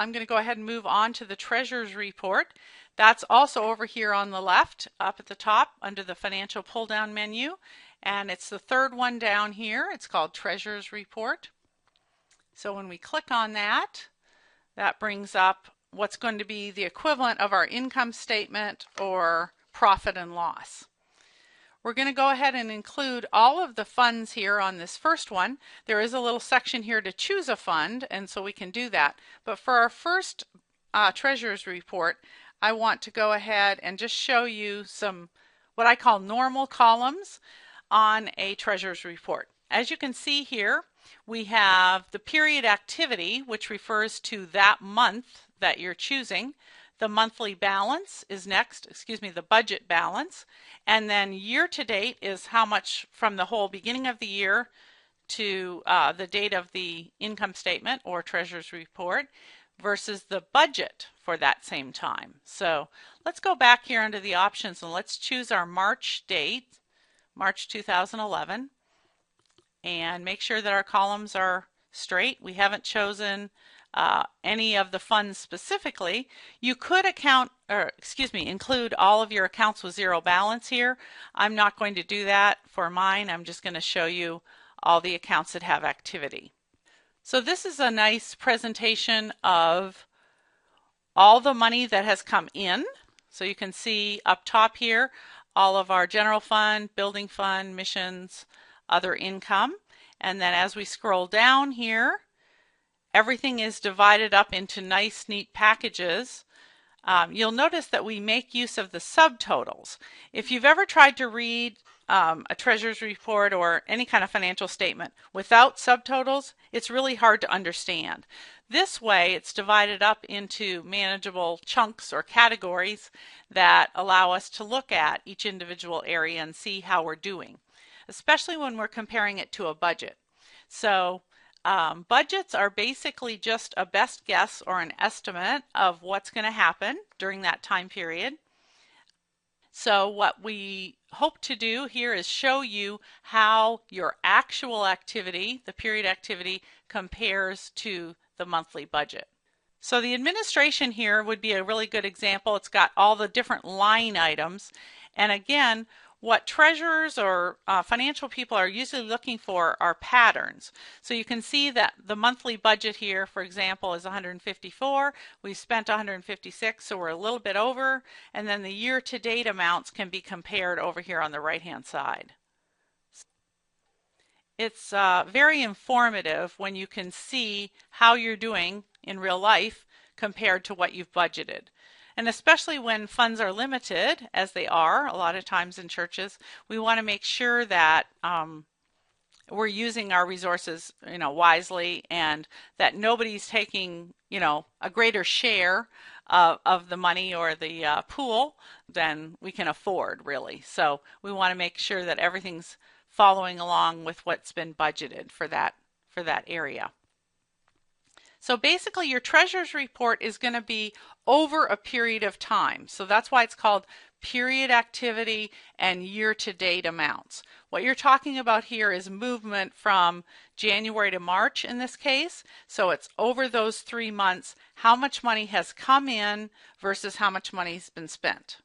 I'm going to go ahead and move on to the Treasurer's Report. That's also over here on the left, up at the top under the Financial Pull-Down menu. And it's the third one down here. It's called Treasurer's Report. So when we click on that, that brings up what's going to be the equivalent of our income statement or profit and loss. We're going to go ahead and include all of the funds here on this first one. There is a little section here to choose a fund, and so we can do that. But for our first Treasurer's Report, I want to go ahead and just show you some what I call normal columns on a Treasurer's Report. As you can see here, we have the period activity, which refers to that month that you're choosing. The monthly balance is next, the budget balance. And then year to date is how much from the whole beginning of the year to the date of the income statement or Treasurer's Report versus the budget for that same time. So let's go back here under the options and let's choose our March date, March 2011, and make sure that our columns are straight. We haven't chosen any of the funds specifically. You could include all of your accounts with zero balance here. I'm not going to do that for mine. I'm just going to show you all the accounts that have activity. So this is a nice presentation of all the money that has come in. So you can see up top here all of our general fund, building fund, missions, other income. And then as we scroll down here, everything is divided up into nice, neat packages. You'll notice that we make use of the subtotals. If you've ever tried to read a Treasurer's Report or any kind of financial statement without subtotals, it's really hard to understand. This way, it's divided up into manageable chunks or categories that allow us to look at each individual area and see how we're doing, especially when we're comparing it to a budget. So budgets are basically just a best guess or an estimate of what's going to happen during that time period. So what we hope to do here is show you how your actual activity, the period activity, compares to the monthly budget. So the administration here would be a really good example. It's got all the different line items. And again, what treasurers or financial people are usually looking for are patterns. So you can see that the monthly budget here, for example, is 154. We spent 156, so we're a little bit over. And then the year-to-date amounts can be compared over here on the right-hand side. It's very informative when you can see how you're doing in real life compared to what you've budgeted. And especially when funds are limited, as they are a lot of times in churches, we want to make sure that we're using our resources, wisely, and that nobody's taking, a greater share of the money or the pool than we can afford, really. So we want to make sure that everything's following along with what's been budgeted for that area. So basically your Treasurer's Report is going to be over a period of time. So that's why it's called period activity and year-to-date amounts. What you're talking about here is movement from January to March in this case. So it's over those 3 months, how much money has come in versus how much money has been spent.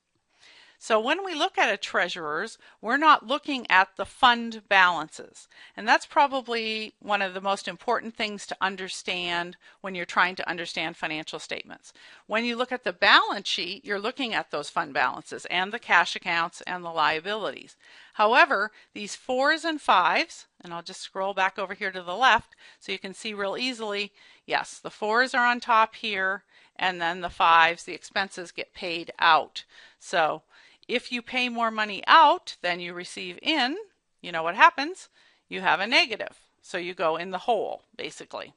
So when we look at a treasurer's, we're not looking at the fund balances. And that's probably one of the most important things to understand when you're trying to understand financial statements. When you look at the balance sheet, you're looking at those fund balances and the cash accounts and the liabilities. However, these 4s and 5s, and I'll just scroll back over here to the left so you can see real easily, yes, the 4s are on top here, and then the 5s, the expenses get paid out. So if you pay more money out than you receive in, you know what happens? You have a negative. So you go in the hole, basically.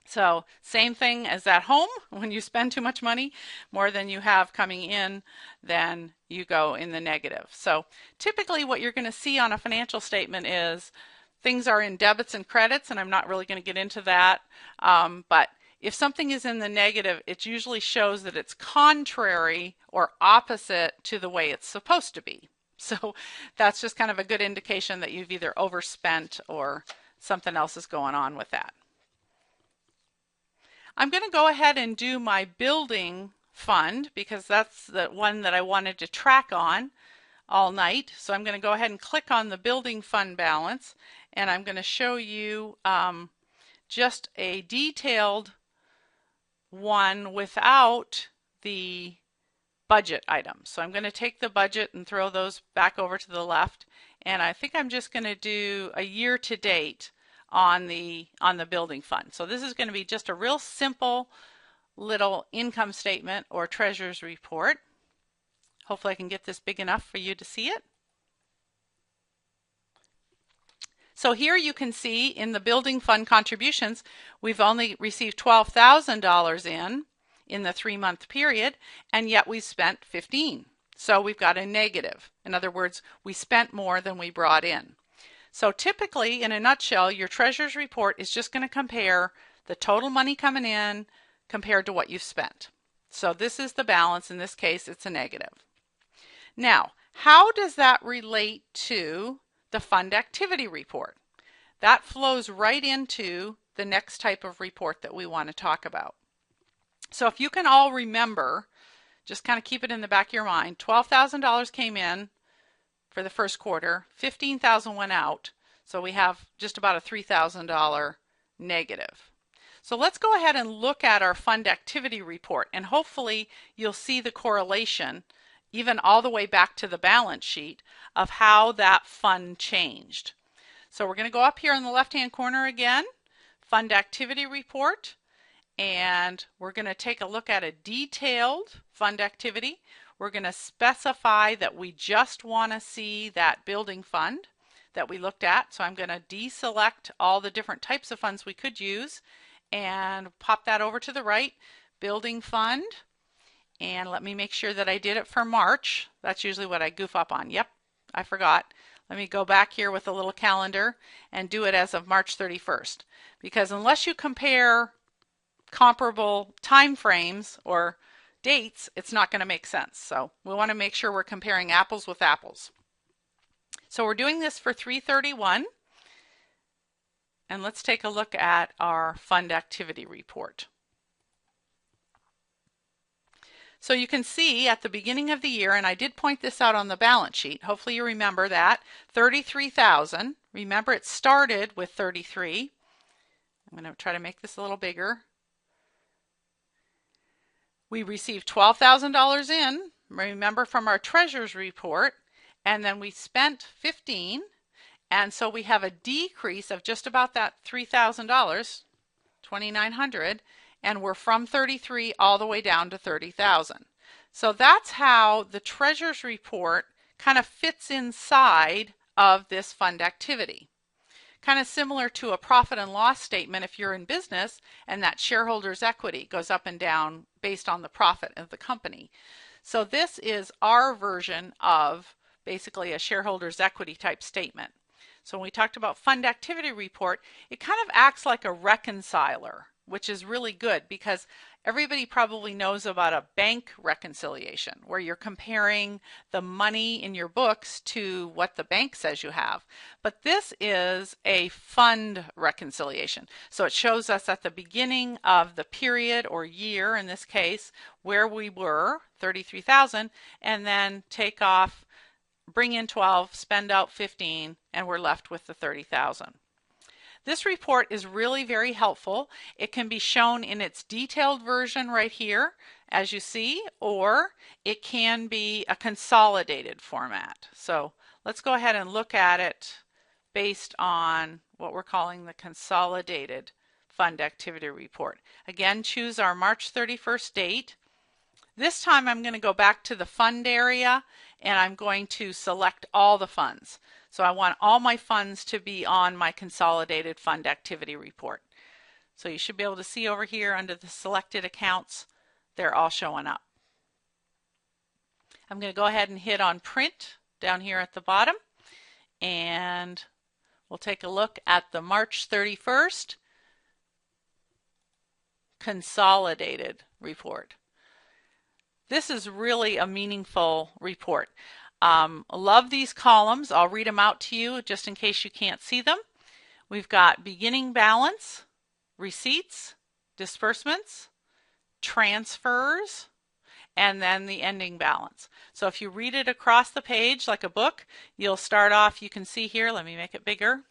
So same thing as at home. When you spend too much money, more than you have coming in, then you go in the negative. So typically what you're going to see on a financial statement is things are in debits and credits, and I'm not really going to get into that. But if something is in the negative, it usually shows that it's contrary or opposite to the way it's supposed to be. So that's just kind of a good indication that you've either overspent or something else is going on with that. I'm going to go ahead and do my building fund because that's the one that I wanted to track on all night. So I'm going to go ahead and click on the building fund balance, and I'm going to show you just a detailed one without the budget items. So I'm going to take the budget and throw those back over to the left, and I think I'm just going to do a year to date on the building fund. So this is going to be just a real simple little income statement or treasurer's report. Hopefully I can get this big enough for you to see it. So here you can see in the building fund contributions, we've only received $12,000 in the 3-month period, and yet we spent $15,000. So we've got a negative. In other words, we spent more than we brought in. So typically, in a nutshell, your treasurer's report is just going to compare the total money coming in compared to what you've spent. So this is the balance. In this case, it's a negative. Now, how does that relate to the fund activity report? That flows right into the next type of report that we want to talk about. So if you can all remember, just kind of keep it in the back of your mind, $12,000 came in for the first quarter, $15,000 went out, so we have just about a $3,000 negative. So let's go ahead and look at our fund activity report, and hopefully you'll see the correlation even all the way back to the balance sheet of how that fund changed. So we're going to go up here in the left-hand corner again, fund activity report, and we're going to take a look at a detailed fund activity. We're going to specify that we just want to see that building fund that we looked at. So I'm going to deselect all the different types of funds we could use and pop that over to the right, building fund. And let me make sure that I did it for March. That's usually what I goof up on. Yep, I forgot. Let me go back here with a little calendar and do it as of March 31st. Because unless you compare comparable time frames or dates, it's not going to make sense. So we want to make sure we're comparing apples with apples. So we're doing this for 3/31. And let's take a look at our fund activity report. So you can see at the beginning of the year, and I did point this out on the balance sheet, hopefully you remember that, $33,000. Remember it started with 33. I'm going to try to make this a little bigger. We received $12,000 in, remember, from our treasurer's report, and then we spent $15,000, and so we have a decrease of just about that $3,000, $2,900, and we're from 33 all the way down to 30,000. So that's how the treasurer's report kind of fits inside of this fund activity. Kind of similar to a profit and loss statement if you're in business and that shareholders' equity goes up and down based on the profit of the company. So this is our version of basically a shareholders' equity type statement. So when we talked about fund activity report, it kind of acts like a reconciler, which is really good because everybody probably knows about a bank reconciliation where you're comparing the money in your books to what the bank says you have. But this is a fund reconciliation. So it shows us at the beginning of the period or year, in this case, where we were, 33,000, and then take off, bring in 12, spend out 15, and we're left with the 30,000. This report is really very helpful. It can be shown in its detailed version right here, as you see, or it can be a consolidated format. So let's go ahead and look at it based on what we're calling the consolidated fund activity report. Again, choose our March 31st date. This time I'm going to go back to the fund area and I'm going to select all the funds. So I want all my funds to be on my consolidated fund activity report. So you should be able to see over here under the selected accounts, they're all showing up. I'm going to go ahead and hit on print down here at the bottom, and we'll take a look at the March 31st consolidated report. This is really a meaningful report. Love these columns. I'll read them out to you just in case you can't see them. We've got beginning balance, receipts, disbursements, transfers, and then the ending balance. So if you read it across the page like a book, you'll start off, you can see here, let me make it bigger.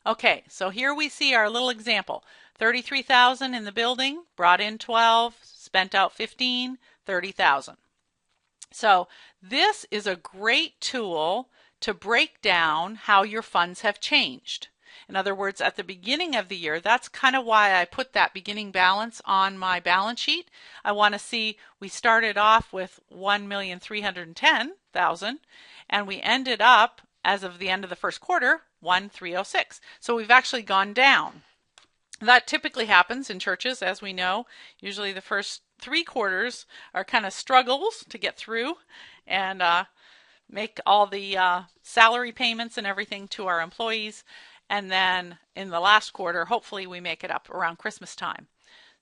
Okay, so here we see our little example. 33,000 in the building, brought in 12, spent out 15, 30,000. So this is a great tool to break down how your funds have changed. In other words, at the beginning of the year, that's kind of why I put that beginning balance on my balance sheet. I want to see we started off with 1,310,000 and we ended up, as of the end of the first quarter, 1,306. So we've actually gone down. That typically happens in churches, as we know. Usually the first 3 quarters are kind of struggles to get through and make all the salary payments and everything to our employees. And then in the last quarter, hopefully we make it up around Christmas time.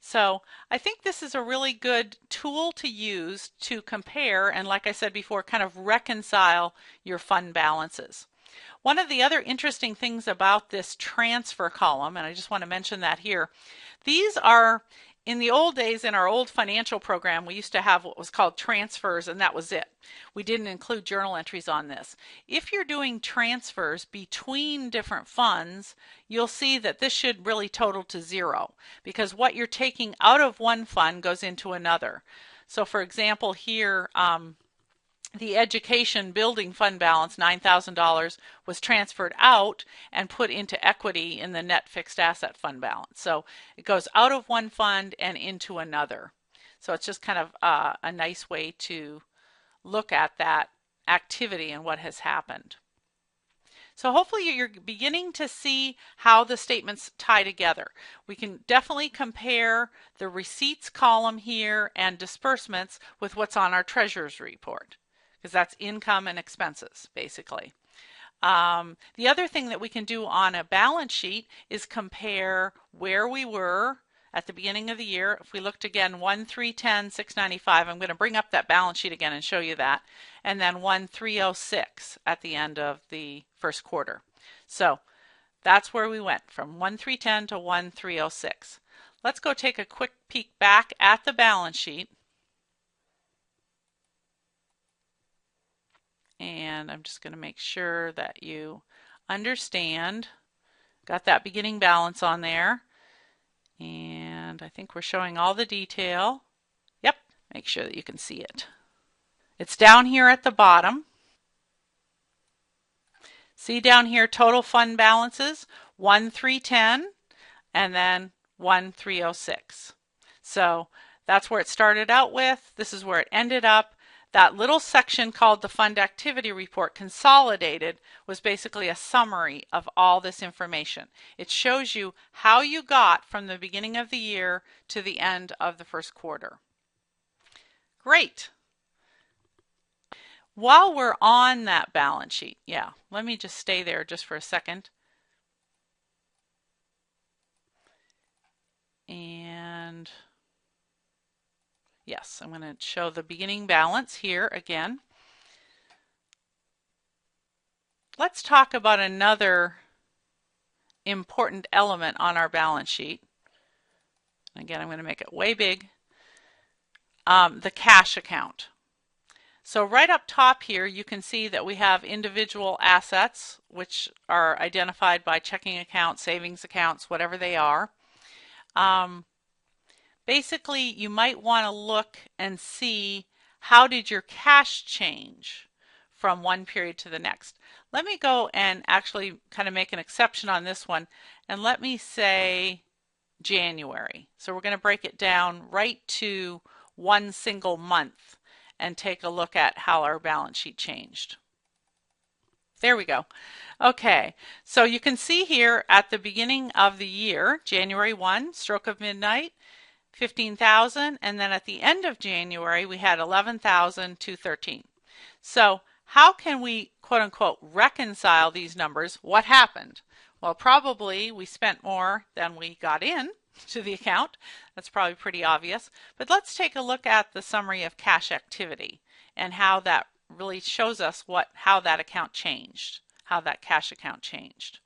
So I think this is a really good tool to use to compare and, like I said before, kind of reconcile your fund balances. One of the other interesting things about this transfer column, and I just want to mention that here, these are, in the old days in our old financial program, we used to have what was called transfers, and that was it. We didn't include journal entries on this. If you're doing transfers between different funds, you'll see that this should really total to 0, because what you're taking out of one fund goes into another. So for example here, the education building fund balance, $9,000, was transferred out and put into equity in the net fixed asset fund balance. So it goes out of one fund and into another. So it's just kind of a nice way to look at that activity and what has happened. So hopefully you're beginning to see how the statements tie together. We can definitely compare the receipts column here and disbursements with what's on our treasurer's report, because that's income and expenses, basically. The other thing that we can do on a balance sheet is compare where we were at the beginning of the year. If we looked again, 1,310, 695, I'm going to bring up that balance sheet again and show you that, and then 1,306 at the end of the first quarter. So that's where we went, from 1,310 to 1,306. Let's go take a quick peek back at the balance sheet. And I'm just going to make sure that you understand. Got that beginning balance on there. And I think we're showing all the detail. Yep, make sure that you can see it. It's down here at the bottom. See down here, total fund balances, 1,310 and then 1,306. So that's where it started out with. This is where it ended up. That little section called the Fund Activity Report, Consolidated, was basically a summary of all this information. It shows you how you got from the beginning of the year to the end of the first quarter. Great. While we're on that balance sheet, let me just stay there just for a second. And yes, I'm going to show the beginning balance here again. Let's talk about another important element on our balance sheet. Again, I'm going to make it way big. The cash account. So right up top here, you can see that we have individual assets, which are identified by checking accounts, savings accounts, whatever they are. Basically, you might want to look and see how did your cash change from one period to the next. Let me go and actually kind of make an exception on this one, and let me say January. So we're going to break it down right to one single month and take a look at how our balance sheet changed. There we go. Okay, so you can see here at the beginning of the year, January 1, stroke of midnight, 15,000, and then at the end of January we had 11,213. So how can we quote unquote reconcile these numbers? What happened? Well, probably we spent more than we got in to the account. That's probably pretty obvious. But let's take a look at the summary of cash activity and how that really shows us how that account changed, how that cash account changed.